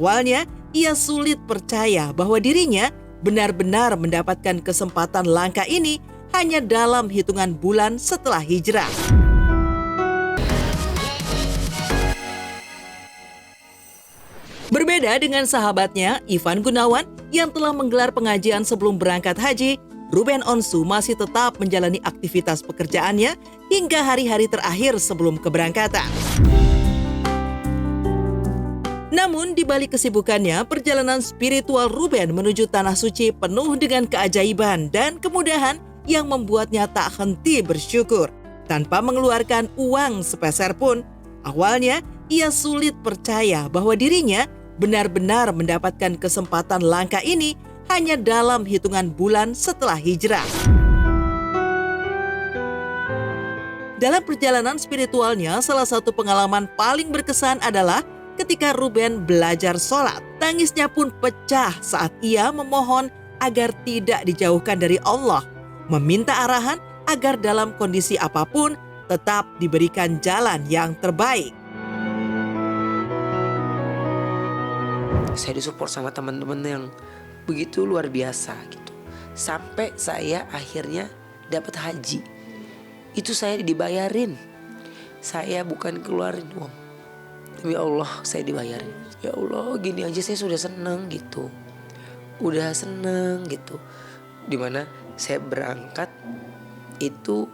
Awalnya, ia sulit percaya bahwa dirinya benar-benar mendapatkan kesempatan langka ini hanya dalam hitungan bulan setelah hijrah. Berbeda dengan sahabatnya, Ivan Gunawan yang telah menggelar pengajian sebelum berangkat haji, Ruben Onsu masih tetap menjalani aktivitas pekerjaannya hingga hari-hari terakhir sebelum keberangkatan. Namun, di balik kesibukannya, perjalanan spiritual Ruben menuju Tanah Suci penuh dengan keajaiban dan kemudahan yang membuatnya tak henti bersyukur. Tanpa mengeluarkan uang sepeser pun, awalnya ia sulit percaya bahwa dirinya benar-benar mendapatkan kesempatan langka ini hanya dalam hitungan bulan setelah hijrah. Dalam perjalanan spiritualnya, salah satu pengalaman paling berkesan adalah ketika Ruben belajar sholat. Tangisnya pun pecah saat ia memohon agar tidak dijauhkan dari Allah, meminta arahan agar dalam kondisi apapun tetap diberikan jalan yang terbaik. Saya disupport sama teman-teman yang begitu luar biasa gitu. Sampai saya akhirnya dapat haji. Itu saya dibayarin. Saya bukan keluarin uang. Demi Allah saya dibayarin. Ya Allah, gini aja saya sudah seneng gitu. Udah seneng gitu. Dimana saya berangkat itu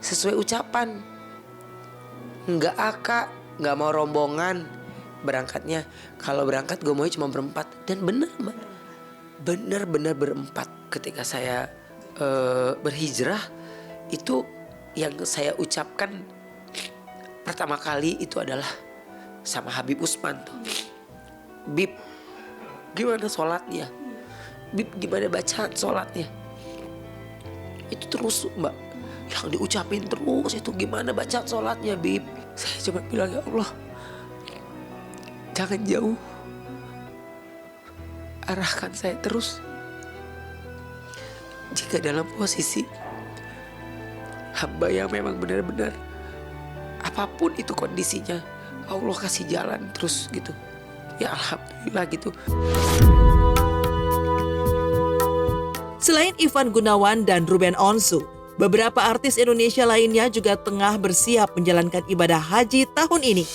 sesuai ucapan. Nggak akak, nggak mau rombongan. Berangkatnya, kalau berangkat gue maunya cuma berempat. Dan bener Mbak, bener-bener berempat. Ketika saya berhijrah, itu yang saya ucapkan pertama kali itu adalah sama Habib Usman tuh. Bib, gimana sholatnya? Bib, gimana bacaan sholatnya? Itu terus Mbak, yang diucapin terus itu gimana bacaan sholatnya Bib. Saya cuma bilang, ya Allah, jangan jauh, arahkan saya terus. Jika dalam posisi hamba yang memang benar-benar apapun itu kondisinya, Allah kasih jalan terus gitu. Ya alhamdulillah gitu. Selain Ivan Gunawan dan Ruben Onsu, beberapa artis Indonesia lainnya juga tengah bersiap menjalankan ibadah haji tahun ini.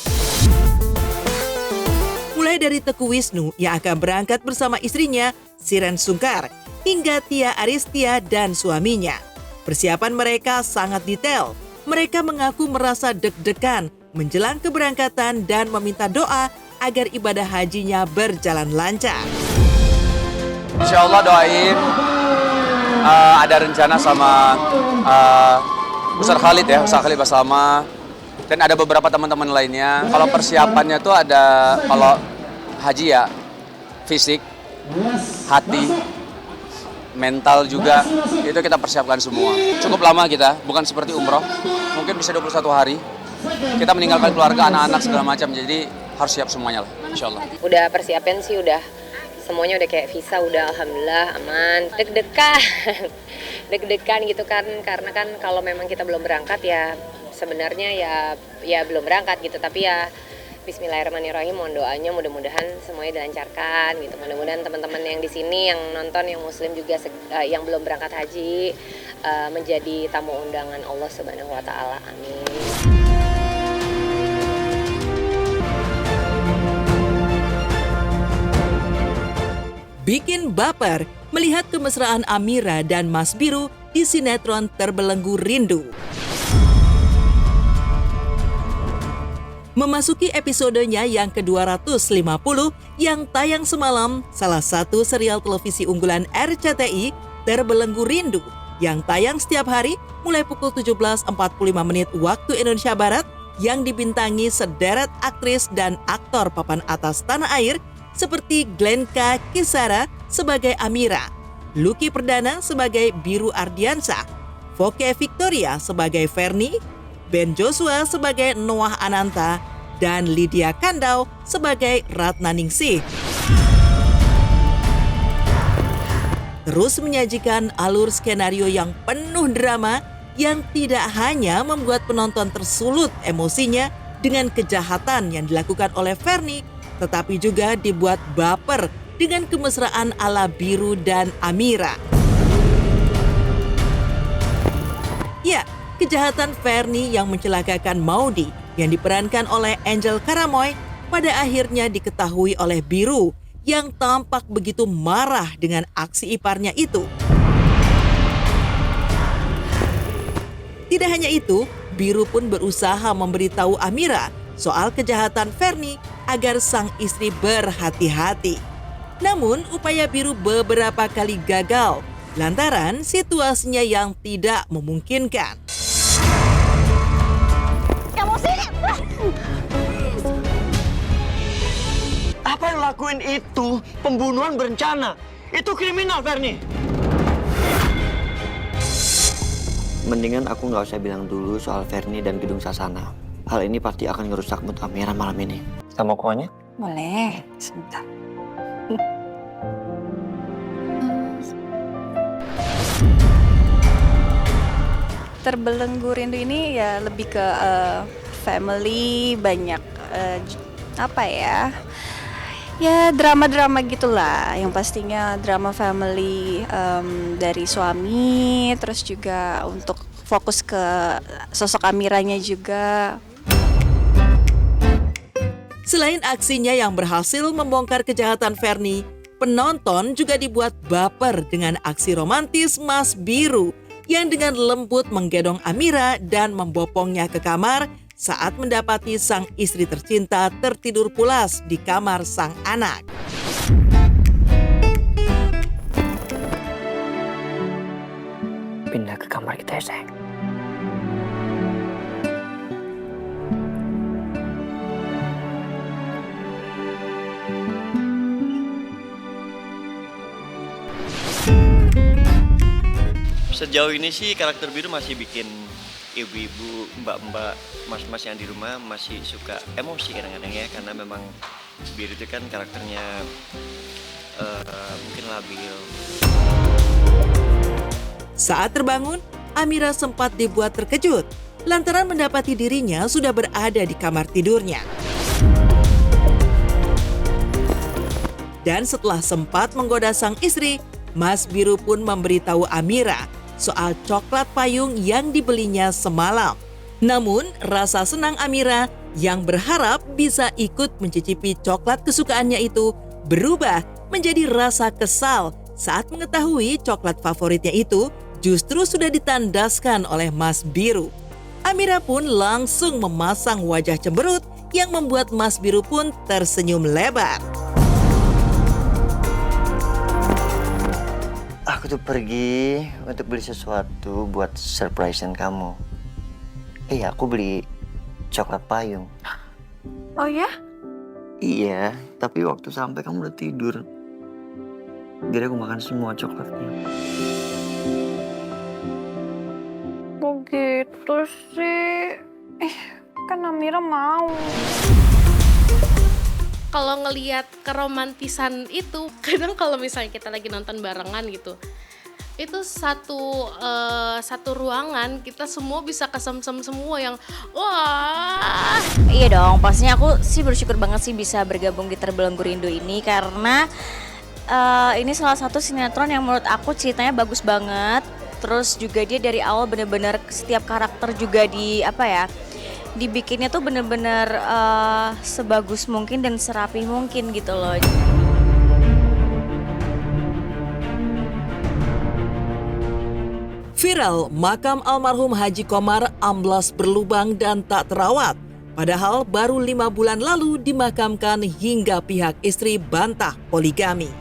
Mulai dari Teguh Wisnu yang akan berangkat bersama istrinya, Siren Sungkar, hingga Tia Aristia dan suaminya. Persiapan mereka sangat detail. Mereka mengaku merasa deg-degan menjelang keberangkatan dan meminta doa agar ibadah hajinya berjalan lancar. Insya Allah doain ada rencana sama Ustaz Khalid ya, Ustaz Khalid Baslama, dan ada beberapa teman-teman lainnya. Kalau persiapannya tuh ada, kalau haji ya fisik, hati, mental juga, itu kita persiapkan semua. Cukup lama kita, bukan seperti umroh, mungkin bisa 21 hari. Kita meninggalkan keluarga, anak-anak segala macam, jadi harus siap semuanya lah, insya Allah. Udah persiapan sih, udah semuanya udah kayak visa, udah alhamdulillah aman. Deg-degan gitu kan, karena kan kalau memang kita belum berangkat ya sebenarnya ya belum berangkat gitu, tapi ya Bismillahirrahmanirrahim, mohon doanya mudah-mudahan semuanya dilancarkan gitu. Mudah-mudahan teman-teman yang di sini yang nonton yang muslim juga yang belum berangkat haji menjadi tamu undangan Allah Subhanahu wa taala. Amin. Bikin baper melihat kemesraan Amira dan Mas Biru di sinetron Terbelenggu Rindu. Memasuki episodenya yang ke-250 yang tayang semalam, salah satu serial televisi unggulan RCTI, Terbelenggu Rindu, yang tayang setiap hari mulai pukul 17.45 waktu Indonesia Barat, yang dibintangi sederet aktris dan aktor papan atas tanah air seperti Glenka Kisara sebagai Amira, Lucky Perdana sebagai Biru Ardiansyah, Voke Victoria sebagai Ferni, Ben Joshua sebagai Noah Ananta, dan Lydia Kandau sebagai Ratna Ningsih. Terus menyajikan alur skenario yang penuh drama yang tidak hanya membuat penonton tersulut emosinya dengan kejahatan yang dilakukan oleh Ferni tetapi juga dibuat baper dengan kemesraan ala Biru dan Amira. Ya, kejahatan Fernie yang mencelakakan Maudy yang diperankan oleh Angel Karamoy pada akhirnya diketahui oleh Biru yang tampak begitu marah dengan aksi iparnya itu. Tidak hanya itu, Biru pun berusaha memberitahu Amira soal kejahatan Fernie agar sang istri berhati-hati. Namun, upaya Biru beberapa kali gagal lantaran situasinya yang tidak memungkinkan. Apa yang lakuin itu pembunuhan berencana. Itu kriminal, Fernie. Mendingan aku nggak usah bilang dulu soal Fernie dan gedung Sasana. Hal ini pasti akan ngerusak mood Amira malam ini. Kita mau kuahnya? Boleh, sebentar. Terbelenggu Rindu ini ya lebih ke family, banyak apa ya? Ya drama-drama gitulah, yang pastinya drama family dari suami, terus juga untuk fokus ke sosok Amiranya juga. Selain aksinya yang berhasil membongkar kejahatan Fernie, penonton juga dibuat baper dengan aksi romantis Mas Biru yang dengan lembut menggendong Amira dan membopongnya ke kamar saat mendapati sang istri tercinta tertidur pulas di kamar sang anak. Pindah ke kamar kita ya, sayang. Sejauh ini sih karakter Biru masih bikin ibu-ibu, mbak-mbak, mas-mas yang di rumah masih suka emosi kadang-kadang ya, karena memang Biru itu kan karakternya mungkin labil. Saat terbangun, Amira sempat dibuat terkejut lantaran mendapati dirinya sudah berada di kamar tidurnya. Dan setelah sempat menggoda sang istri, Mas Biru pun memberitahu Amira soal coklat payung yang dibelinya semalam. Namun, rasa senang Amira yang berharap bisa ikut mencicipi coklat kesukaannya itu berubah menjadi rasa kesal saat mengetahui coklat favoritnya itu justru sudah ditandaskan oleh Mas Biru. Amira pun langsung memasang wajah cemberut yang membuat Mas Biru pun tersenyum lebar. Aku tuh pergi untuk beli sesuatu buat surprisein kamu. Iya, aku beli coklat payung. Oh ya? Iya, tapi waktu sampai kamu udah tidur. Jadi aku makan semua coklatnya. Begitu sih. Kan Amira mau. Kalau ngelihat keromantisan itu, kadang kalau misalnya kita lagi nonton barengan gitu, itu satu ruangan kita semua bisa kesemsem semua yang wah. Iya dong, pastinya aku sih bersyukur banget sih bisa bergabung di Terbelenggu Rindu ini karena ini salah satu sinetron yang menurut aku ceritanya bagus banget. Terus juga dia dari awal benar-benar setiap karakter juga dibikinnya tuh bener-bener sebagus mungkin dan serapi mungkin gitu loh. Viral, makam almarhum Haji Komar amblas berlubang dan tak terawat. Padahal baru 5 bulan lalu dimakamkan hingga pihak istri bantah poligami.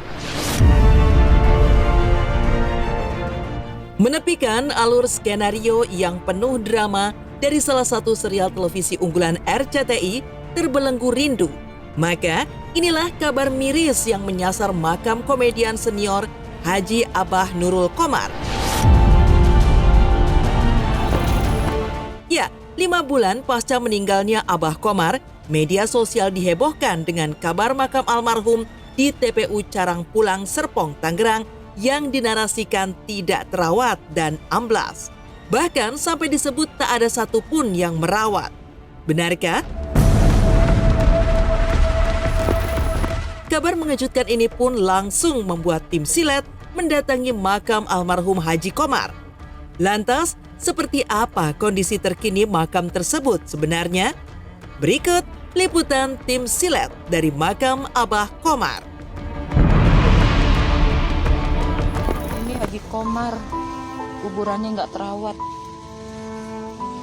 Menepikan alur skenario yang penuh drama dari salah satu serial televisi unggulan RCTI, Terbelenggu Rindu. Maka inilah kabar miris yang menyasar makam komedian senior Haji Abah Nurul Komar. Ya, 5 bulan pasca meninggalnya Abah Komar, media sosial dihebohkan dengan kabar makam almarhum di TPU Carangpulang, Serpong, Tangerang yang dinarasikan tidak terawat dan amblas. Bahkan sampai disebut tak ada satupun yang merawat. Benarkah? Kabar mengejutkan ini pun langsung membuat tim Silet mendatangi makam almarhum Haji Komar. Lantas, seperti apa kondisi terkini makam tersebut sebenarnya? Berikut liputan tim Silet dari makam Abah Komar. Ini Haji Komar, kuburannya nggak terawat.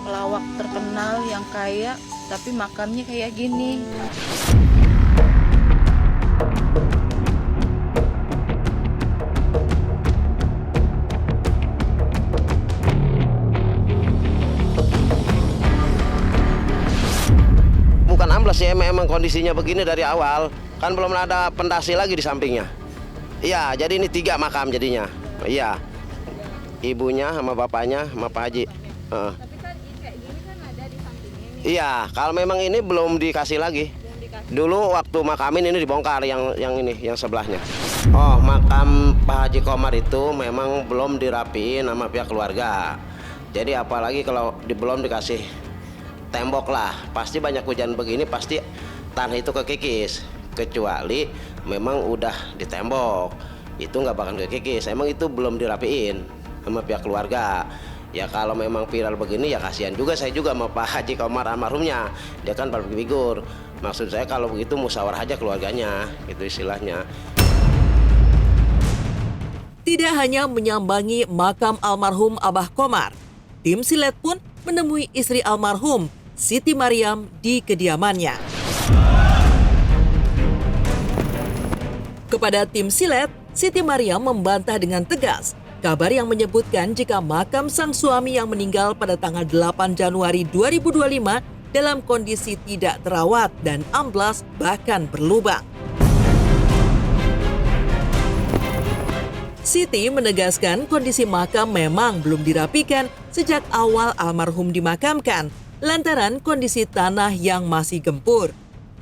Pelawak terkenal yang kaya, tapi makamnya kayak gini. Bukan amblas ya, memang kondisinya begini dari awal. Kan belum ada pendasi lagi di sampingnya. Iya, jadi ini 3 makam jadinya. Iya, ibunya sama bapaknya sama Pak Haji. Iya, kalau memang ini belum dikasih lagi. Dulu waktu makamin ini dibongkar yang ini, yang sebelahnya. Oh, makam Pak Haji Komar itu memang belum dirapiin sama pihak keluarga. Jadi apalagi kalau belum dikasih tembok lah, pasti banyak hujan begini pasti tanah itu kekikis. Kecuali memang udah ditembok, itu nggak bakal kekikis. Emang itu belum dirapiin sama pihak keluarga. Ya kalau memang viral begini ya kasihan juga saya juga sama Pak Haji Komar almarhumnya. Dia kan public figure. Maksud saya kalau begitu musyawarah aja keluarganya, itu istilahnya. Tidak hanya menyambangi makam almarhum Abah Komar, tim Silet pun menemui istri almarhum, Siti Mariam, di kediamannya. Kepada tim Silet, Siti Mariam membantah dengan tegas kabar yang menyebutkan jika makam sang suami yang meninggal pada tanggal 8 Januari 2025 dalam kondisi tidak terawat dan amblas bahkan berlubang. Siti menegaskan kondisi makam memang belum dirapikan sejak awal almarhum dimakamkan lantaran kondisi tanah yang masih gempur.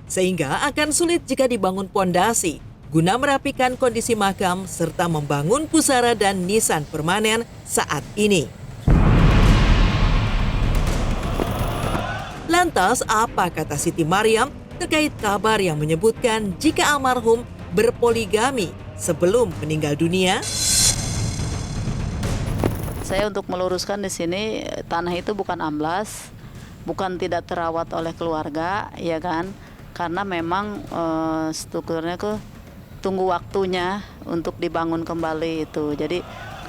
Sehingga akan sulit jika dibangun pondasi guna merapikan kondisi makam serta membangun pusara dan nisan permanen saat ini. Lantas, apa kata Siti Mariam terkait kabar yang menyebutkan jika almarhum berpoligami sebelum meninggal dunia? Saya untuk meluruskan di sini, tanah itu bukan amblas, bukan tidak terawat oleh keluarga, ya kan? Karena memang strukturnya tunggu waktunya untuk dibangun kembali itu. Jadi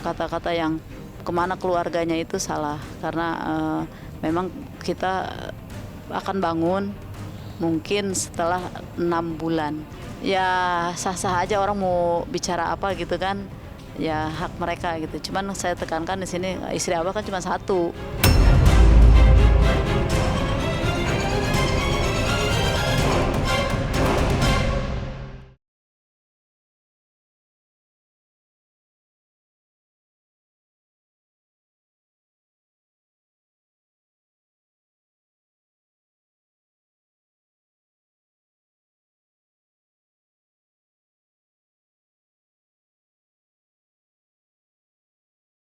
kata-kata yang kemana keluarganya itu salah, karena memang kita akan bangun mungkin setelah 6 bulan. Ya sah-sah aja orang mau bicara apa gitu kan, ya hak mereka gitu. Cuman saya tekankan di sini istri Abah kan cuma 1.